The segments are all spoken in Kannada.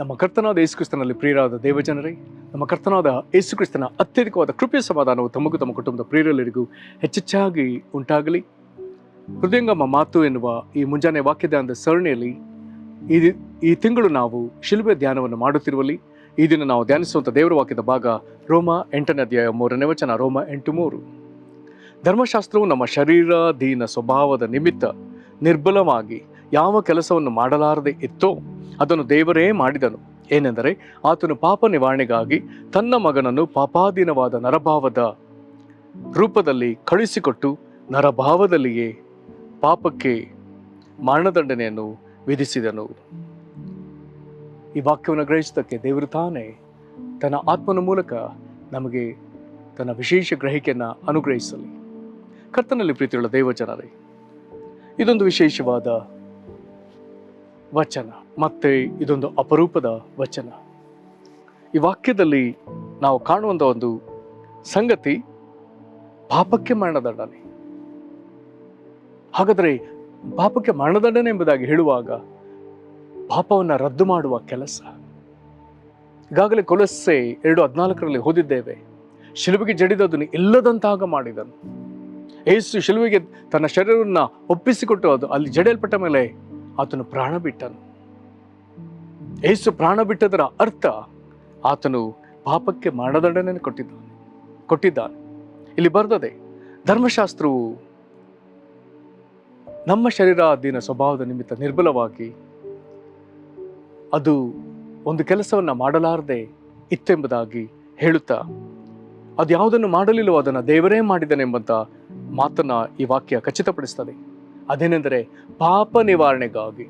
ನಮ್ಮ ಕರ್ತನಾದ ಯೇಸುಕ್ರಿಸ್ತನಲ್ಲಿ ಪ್ರಿಯರಾದ ದೇವಜನರೇ, ನಮ್ಮ ಕರ್ತನಾದ ಯೇಸುಕ್ರಿಸ್ತನ ಅತ್ಯಧಿಕವಾದ ಕೃಪೆಯ ಸಮಾಧಾನವು ತಮಗೂ ತಮ್ಮ ಕುಟುಂಬದ ಪ್ರಿಯರೆಲ್ಲರಿಗೂ ಹೆಚ್ಚೆಚ್ಚಾಗಿ ಉಂಟಾಗಲಿ. ಹೃದಯಂಗಮ ಮಾತು ಎನ್ನುವ ಈ ಮುಂಜಾನೆ ವಾಕ್ಯದ ಸರಣಿಯಲ್ಲಿ ಈ ತಿಂಗಳು ನಾವು ಶಿಲುಬೆ ಧ್ಯಾನವನ್ನು ಮಾಡುತ್ತಿರುವಲ್ಲಿ ಈ ದಿನ ನಾವು ಧ್ಯಾನಿಸುವಂಥ ದೇವರ ವಾಕ್ಯದ ಭಾಗ ರೋಮ 8ನೇ ಅಧ್ಯಾಯ 3ನೇ ವಚನ. ರೋಮ 8:3. ಧರ್ಮಶಾಸ್ತ್ರವು ನಮ್ಮ ಶರೀರಾಧೀನ ಸ್ವಭಾವದ ನಿಮಿತ್ತ ನಿರ್ಬಲವಾಗಿ ಯಾವ ಕೆಲಸವನ್ನು ಮಾಡಲಾರದೆ ಇತ್ತೋ ಅದನ್ನು ದೇವರೇ ಮಾಡಿದನು. ಏನೆಂದರೆ ಆತನು ಪಾಪ ನಿವಾರಣೆಗಾಗಿ ತನ್ನ ಮಗನನ್ನು ಪಾಪಾಧೀನವಾದ ನರಭಾವದ ರೂಪದಲ್ಲಿ ಕಳುಹಿಸಿಕೊಟ್ಟು ನರಭಾವದಲ್ಲಿಯೇ ಪಾಪಕ್ಕೆ ಮರಣದಂಡನೆಯನ್ನು ವಿಧಿಸಿದನು. ಈ ವಾಕ್ಯವನ್ನು ಗ್ರಹಿಸಿದ್ದಕ್ಕೆ ದೇವರು ತಾನೇ ತನ್ನ ಆತ್ಮನ ಮೂಲಕ ನಮಗೆ ತನ್ನ ವಿಶೇಷ ಗ್ರಹಿಕೆಯನ್ನು ಅನುಗ್ರಹಿಸಲಿ. ಕರ್ತನಲ್ಲಿ ಪ್ರೀತಿಯುಳ್ಳ ದೇವಜನರೇ, ಇದೊಂದು ವಿಶೇಷವಾದ ವಚನ, ಮತ್ತೆ ಇದೊಂದು ಅಪರೂಪದ ವಚನ. ಈ ವಾಕ್ಯದಲ್ಲಿ ನಾವು ಕಾಣುವಂಥ ಒಂದು ಸಂಗತಿ ಪಾಪಕ್ಕೆ ಮರಣದಂಡನೆ. ಹಾಗಾದರೆ ಪಾಪಕ್ಕೆ ಮರಣದಂಡನೆ ಎಂಬುದಾಗಿ ಹೇಳುವಾಗ ಪಾಪವನ್ನು ರದ್ದು ಮಾಡುವ ಕೆಲಸ. ಈಗಾಗಲೇ ಕೊಲೊಸ್ಸೆ 2:14 ಓದಿದ್ದೇವೆ. ಶಿಲುಬೆಗೆ ಜಡಿದದನ್ನು ಇಲ್ಲದಂತಾಗ ಮಾಡಿದನು. ಯೇಸು ಶಿಲುಬೆಗೆ ತನ್ನ ಶರೀರವನ್ನು ಒಪ್ಪಿಸಿಕೊಟ್ಟು ಅದು ಅಲ್ಲಿ ಜಡಿಯಲ್ಪಟ್ಟ ಮೇಲೆ ಆತನು ಪ್ರಾಣ ಬಿಟ್ಟನು. ಯೇಸು ಪ್ರಾಣ ಬಿಟ್ಟದರ ಅರ್ಥ ಆತನು ಪಾಪಕ್ಕೆ ಮರಣದಂಡನೆ ಕೊಟ್ಟಿದ್ದಾನೆ. ಇಲ್ಲಿ ಬರ್ತದೆ, ಧರ್ಮಶಾಸ್ತ್ರವು ನಮ್ಮ ಶರೀರಾಧೀನ ಸ್ವಭಾವದ ನಿಮಿತ್ತ ನಿರ್ಬಲವಾಗಿ ಅದು ಒಂದು ಕೆಲಸವನ್ನು ಮಾಡಲಾರದೆ ಇತ್ತೆಂಬುದಾಗಿ ಹೇಳುತ್ತಾ, ಅದು ಯಾವುದನ್ನು ಮಾಡಲಿಲ್ಲವೋ ಅದನ್ನು ದೇವರೇ ಮಾಡಿದನೆಂಬಂತ ಮಾತನ್ನ ಈ ವಾಕ್ಯ ಖಚಿತಪಡಿಸ್ತದೆ. ಅದೇನೆಂದರೆ ಪಾಪ ನಿವಾರಣೆಗಾಗಿ,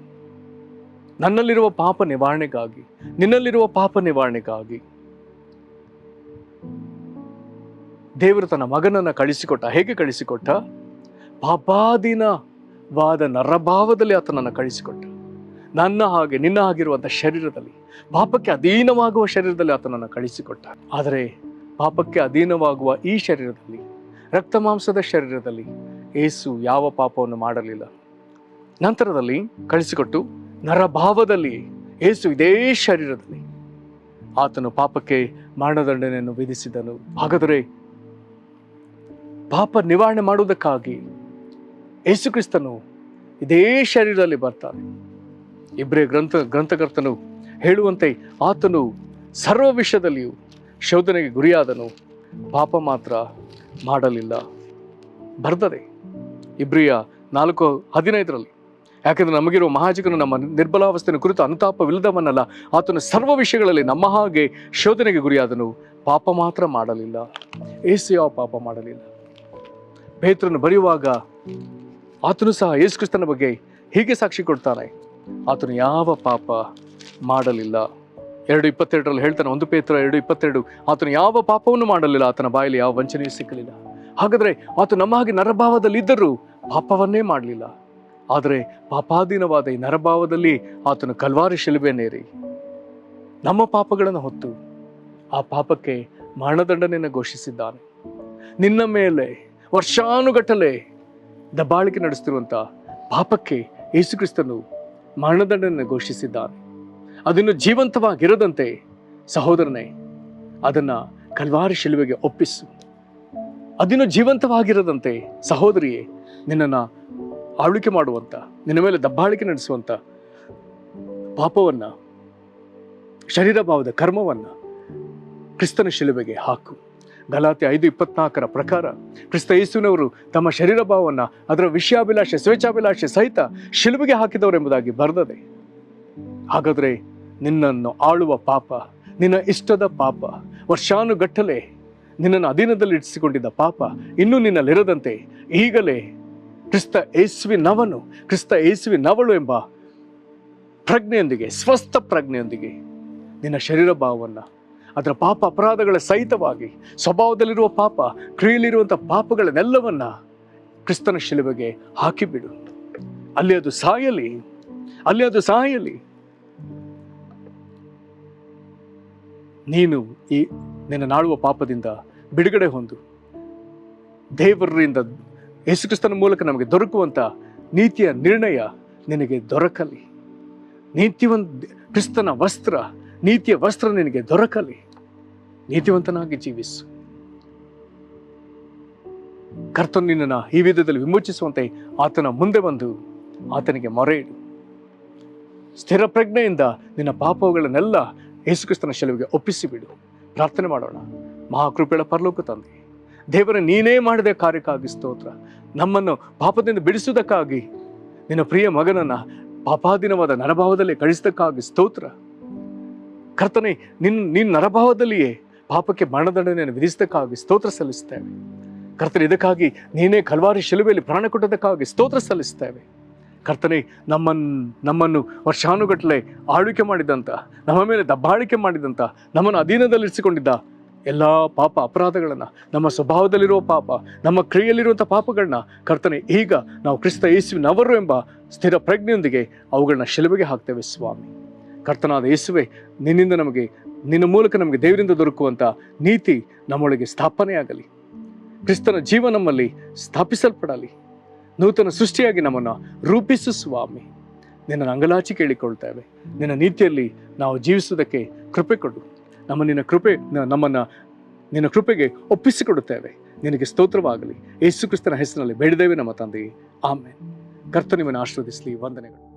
ನನ್ನಲ್ಲಿರುವ ಪಾಪ ನಿವಾರಣೆಗಾಗಿ, ನಿನ್ನಲ್ಲಿರುವ ಪಾಪ ನಿವಾರಣೆಗಾಗಿ ದೇವರು ತನ್ನ ಮಗನನ್ನು ಕಳಿಸಿಕೊಟ್ಟ. ಹೇಗೆ ಕಳಿಸಿಕೊಟ್ಟ? ಪಾಪಾಧೀನವಾದ ನರಭಾವದಲ್ಲಿ ಆತನನ್ನು ಕಳಿಸಿಕೊಟ್ಟ. ನನ್ನ ಹಾಗೆ ನಿನ್ನ ಆಗಿರುವಂಥ ಶರೀರದಲ್ಲಿ, ಪಾಪಕ್ಕೆ ಅಧೀನವಾಗುವ ಶರೀರದಲ್ಲಿ ಆತನನ್ನು ಕಳಿಸಿಕೊಟ್ಟ. ಆದರೆ ಪಾಪಕ್ಕೆ ಅಧೀನವಾಗುವ ಈ ಶರೀರದಲ್ಲಿ, ರಕ್ತ ಮಾಂಸದ ಶರೀರದಲ್ಲಿ ಯೇಸು ಯಾವ ಪಾಪವನ್ನು ಮಾಡಲಿಲ್ಲ. ನಂತರದಲ್ಲಿ ಕಳಿಸಿಕೊಟ್ಟು ನರಭಾವದಲ್ಲಿ ಯೇಸು ಇದೇ ಶರೀರದಲ್ಲಿ ಆತನು ಪಾಪಕ್ಕೆ ಮರಣದಂಡನೆಯನ್ನು ವಿಧಿಸಿದನು. ಹಾಗಾದರೆ ಪಾಪ ನಿವಾರಣೆ ಮಾಡುವುದಕ್ಕಾಗಿ ಯೇಸು ಕ್ರಿಸ್ತನು ಇದೇ ಶರೀರದಲ್ಲಿ ಬರ್ತಾನೆ. ಇಬ್ರಿಯ ಗ್ರಂಥಕರ್ತನು ಹೇಳುವಂತೆ ಆತನು ಸರ್ವ ವಿಷಯದಲ್ಲಿಯೂ ಶೋಧನೆಗೆ ಗುರಿಯಾದನು, ಪಾಪ ಮಾತ್ರ ಮಾಡಲಿಲ್ಲ. ಬರ್ತದೆ ಇಬ್ರಿಯ 4:15. ಯಾಕೆಂದರೆ ನಮಗಿರುವ ಮಹಾಜಕನು ನಮ್ಮ ನಿರ್ಬಲಾವಸ್ಥೆಯನ್ನು ಕುರಿತು ಅನುತಾಪವಿಲ್ಲದವನಲ್ಲ, ಆತನು ಸರ್ವ ವಿಷಯಗಳಲ್ಲಿ ನಮ್ಮ ಹಾಗೆ ಶೋಧನೆಗೆ ಗುರಿಯಾದನು, ಪಾಪ ಮಾತ್ರ ಮಾಡಲಿಲ್ಲ. ಯೇಸು ಯಾವ ಪಾಪ ಮಾಡಲಿಲ್ಲ? ಪೇತ್ರನು ಬರೆಯುವಾಗ ಆತನು ಸಹ ಯೇಸು ಕ್ರಿಸ್ತನ ಬಗ್ಗೆ ಹೀಗೆ ಸಾಕ್ಷಿ ಕೊಡ್ತಾನೆ, ಆತನು ಯಾವ ಪಾಪ ಮಾಡಲಿಲ್ಲ. 2:22 ಹೇಳ್ತಾನೆ, 1 ಪೇತ್ರ 2:22, ಆತನು ಯಾವ ಪಾಪವನ್ನು ಮಾಡಲಿಲ್ಲ, ಆತನ ಬಾಯಲ್ಲಿ ಯಾವ ವಂಚನೆಯೂ ಸಿಕ್ಕಲಿಲ್ಲ. ಹಾಗಾದರೆ ಆತ ನಮ್ಮ ಹಾಗೆ ನರಭಾವದಲ್ಲಿ ಇದ್ದರೂ ಪಾಪವನ್ನೇ ಮಾಡಲಿಲ್ಲ. ಆದರೆ ಪಾಪಾಧೀನವಾದ ಈ ನರಭಾವದಲ್ಲಿ ಆತನು ಕಲ್ವಾರಿ ಶಿಲುಬೆಯನ್ನೇರಿ ನಮ್ಮ ಪಾಪಗಳನ್ನು ಹೊತ್ತು ಆ ಪಾಪಕ್ಕೆ ಮರಣದಂಡನೆಯನ್ನು ಘೋಷಿಸಿದ್ದಾನೆ. ನಿನ್ನ ಮೇಲೆ ವರ್ಷಾನುಗಟ್ಟಲೆ ದಬ್ಬಾಳಿಕೆ ನಡೆಸುತ್ತಿರುವಂಥ ಪಾಪಕ್ಕೆ ಯೇಸು ಕ್ರಿಸ್ತನು ಮರಣದಂಡನೆಯನ್ನು ಘೋಷಿಸಿದ್ದಾನೆ. ಅದನ್ನು ಜೀವಂತವಾಗಿರದಂತೆ ಸಹೋದರನೇ ಅದನ್ನು ಕಲ್ವಾರಿ ಶಿಲುಬೆಗೆ ಒಪ್ಪಿಸು. ಅದನ್ನು ಜೀವಂತವಾಗಿರದಂತೆ ಸಹೋದರಿಯೇ ನಿನ್ನನ್ನು ಆಳ್ವಿಕೆ ಮಾಡುವಂಥ, ನಿನ್ನ ಮೇಲೆ ದಬ್ಬಾಳಿಕೆ ನಡೆಸುವಂಥ ಪಾಪವನ್ನು, ಶರೀರ ಭಾವದ ಕರ್ಮವನ್ನು ಕ್ರಿಸ್ತನ ಶಿಲುಬೆಗೆ ಹಾಕು. ಗಲಾತ್ಯ 5:24 ಪ್ರಕಾರ ಕ್ರಿಸ್ತ ಯೇಸುವಿನವರು ತಮ್ಮ ಶರೀರ ಭಾವವನ್ನು ಅದರ ವಿಷಯಾಭಿಲಾಷೆ, ಸ್ವೇಚ್ಛಾಭಿಲಾಷೆ ಸಹಿತ ಶಿಲುಬೆಗೆ ಹಾಕಿದವರು ಎಂಬುದಾಗಿ ಬರೆದದೆ. ಹಾಗಾದರೆ ನಿನ್ನನ್ನು ಆಳುವ ಪಾಪ, ನಿನ್ನ ಇಷ್ಟದ ಪಾಪ, ವರ್ಷಾನುಗಟ್ಟಲೆ ನಿನ್ನನ್ನು ಅಧೀನದಲ್ಲಿ ಇರಿಸಿಕೊಂಡಿದ್ದ ಪಾಪ ಇನ್ನೂ ನಿನ್ನಲ್ಲಿರದಂತೆ ಈಗಲೇ ಕ್ರಿಸ್ತ ಯೇಸುವಿನವನು, ಕ್ರಿಸ್ತ ಯೇಸುವಿನವಳು ಎಂಬ ಪ್ರಜ್ಞೆಯೊಂದಿಗೆ, ಸ್ವಸ್ಥ ಪ್ರಜ್ಞೆಯೊಂದಿಗೆ ನಿನ್ನ ಶರೀರ ಭಾವವನ್ನು, ಅದರ ಪಾಪ ಅಪರಾಧಗಳ ಸಹಿತವಾಗಿ ಸ್ವಭಾವದಲ್ಲಿರುವ ಪಾಪ, ಕ್ರಿಯೆಯಲ್ಲಿರುವಂಥ ಪಾಪಗಳನ್ನೆಲ್ಲವನ್ನ ಕ್ರಿಸ್ತನ ಶಿಲುಬೆಗೆ ಹಾಕಿಬಿಡು. ಅಲ್ಲಿ ಅದು ಸಾಯಲಿ, ಅಲ್ಲಿ ಅದು ಸಾಯಲಿ. ನೀನು ಈ ನಿನ್ನ ನಾಳುವ ಪಾಪದಿಂದ ಬಿಡುಗಡೆ ಹೊಂದು ದೇವರಿಂದ ಯೇಸುಕ್ರಿಸ್ತನ ಮೂಲಕ ನಮಗೆ ದೊರಕುವಂಥ ನೀತಿಯ ನಿರ್ಣಯ ನಿನಗೆ ದೊರಕಲಿ. ನೀತಿವಂತ ಕ್ರಿಸ್ತನ ವಸ್ತ್ರ ನೀತಿಯ ವಸ್ತ್ರ ನಿನಗೆ ದೊರಕಲಿ. ನೀತಿವಂತನಾಗಿ ಜೀವಿಸು. ಕರ್ತನು ನಿನ್ನನ್ನು ಈ ವಿಧದಲ್ಲಿ ವಿಮೋಚಿಸುವಂತೆ ಆತನ ಮುಂದೆ ಬಂದು ಆತನಿಗೆ ಮೊರೆ ಇಡು. ಸ್ಥಿರ ಪ್ರಜ್ಞೆಯಿಂದ ನಿನ್ನ ಪಾಪಗಳನ್ನೆಲ್ಲ ಯೇಸುಕ್ರಿಸ್ತನ ಶಿಲುಬೆಗೆ ಒಪ್ಪಿಸಿಬಿಡು. ಪ್ರಾರ್ಥನೆ ಮಾಡೋಣ. ಮಹಾಕೃಪೆಗಳ ಪರಲೋಕ ತಂದೆ, ದೇವರ ನೀನೇ ಮಾಡಿದ ಕಾರ್ಯಕ್ಕಾಗಿ ಸ್ತೋತ್ರ. ನಮ್ಮನ್ನು ಪಾಪದಿಂದ ಬಿಡಿಸುವುದಕ್ಕಾಗಿ ನಿನ್ನ ಪ್ರಿಯ ಮಗನನ್ನ ಪಾಪಾಧೀನವಾದ ನರಭಾವದಲ್ಲಿ ಕಳಿಸಿದಕ್ಕಾಗಿ ಸ್ತೋತ್ರ. ಕರ್ತನೆ, ನಿನ್ನ ನರಭಾವದಲ್ಲಿಯೇ ಪಾಪಕ್ಕೆ ಮರಣದಂಡನೆಯನ್ನು ವಿಧಿಸಿದಕ್ಕಾಗಿ ಸ್ತೋತ್ರ ಸಲ್ಲಿಸ್ತೇವೆ. ಕರ್ತನೆ, ಇದಕ್ಕಾಗಿ ನೀನೇ ಕಲ್ವಾರಿ ಶಿಲುಬೆಯಲ್ಲಿ ಪ್ರಾಣ ಕೊಟ್ಟದಕ್ಕಾಗಿ ಸ್ತೋತ್ರ ಸಲ್ಲಿಸ್ತೇವೆ. ಕರ್ತನೆ, ನಮ್ಮನ್ನು ವರ್ಷಾನುಗಟ್ಟಲೆ ಆಳ್ವಿಕೆ ಮಾಡಿದಂಥ, ನಮ್ಮ ಮೇಲೆ ದಬ್ಬಾಳಿಕೆ ಮಾಡಿದಂಥ, ನಮ್ಮನ್ನು ಅಧೀನದಲ್ಲಿರಿಸಿಕೊಂಡಿದ್ದ ಎಲ್ಲ ಪಾಪ ಅಪರಾಧಗಳನ್ನು, ನಮ್ಮ ಸ್ವಭಾವದಲ್ಲಿರುವ ಪಾಪ, ನಮ್ಮ ಕ್ರಿಯೆಯಲ್ಲಿರುವಂಥ ಪಾಪಗಳನ್ನ ಕರ್ತನೆ, ಈಗ ನಾವು ಕ್ರಿಸ್ತ ಯೇಸುವಿನವರು ಎಂಬ ಸ್ಥಿರ ಪ್ರಜ್ಞೆಯೊಂದಿಗೆ ಅವುಗಳನ್ನ ಶಿಲುಬೆಗೆ ಹಾಕ್ತೇವೆ ಸ್ವಾಮಿ. ಕರ್ತನಾದ ಯೇಸುವೆ, ನಿನ್ನ ಮೂಲಕ ನಮಗೆ ದೇವರಿಂದ ದೊರಕುವಂಥ ನೀತಿ ನಮ್ಮೊಳಗೆ ಸ್ಥಾಪನೆಯಾಗಲಿ. ಕ್ರಿಸ್ತನ ಜೀವ ನಮ್ಮಲ್ಲಿ ಸ್ಥಾಪಿಸಲ್ಪಡಲಿ. ನೂತನ ಸೃಷ್ಟಿಯಾಗಿ ನಮ್ಮನ್ನು ರೂಪಿಸು ಸ್ವಾಮಿ. ನಿನ್ನ ಅಂಗಲಾಚಿ ಕೇಳಿಕೊಳ್ತೇವೆ. ನಿನ್ನ ನೀತಿಯಲ್ಲಿ ನಾವು ಜೀವಿಸುವುದಕ್ಕೆ ಕೃಪೆ ಕೊಡು. ನಮ್ಮನ್ನು ನಿನ್ನ ಕೃಪೆಗೆ ಒಪ್ಪಿಸಿಕೊಡುತ್ತೇವೆ. ನಿನಗೆ ಸ್ತೋತ್ರವಾಗಲಿ. ಯೇಸು ಕ್ರಿಸ್ತನ ಹೆಸರಿನಲ್ಲಿ ಬೇಡಿದ್ದೇವೆ ನಮ್ಮ ತಂದೆಯೇ, ಆಮೆನ್. ಕರ್ತನು ನಿಮ್ಮನ್ನು ಆಶೀರ್ವದಿಸಲಿ. ವಂದನೆಗಳು.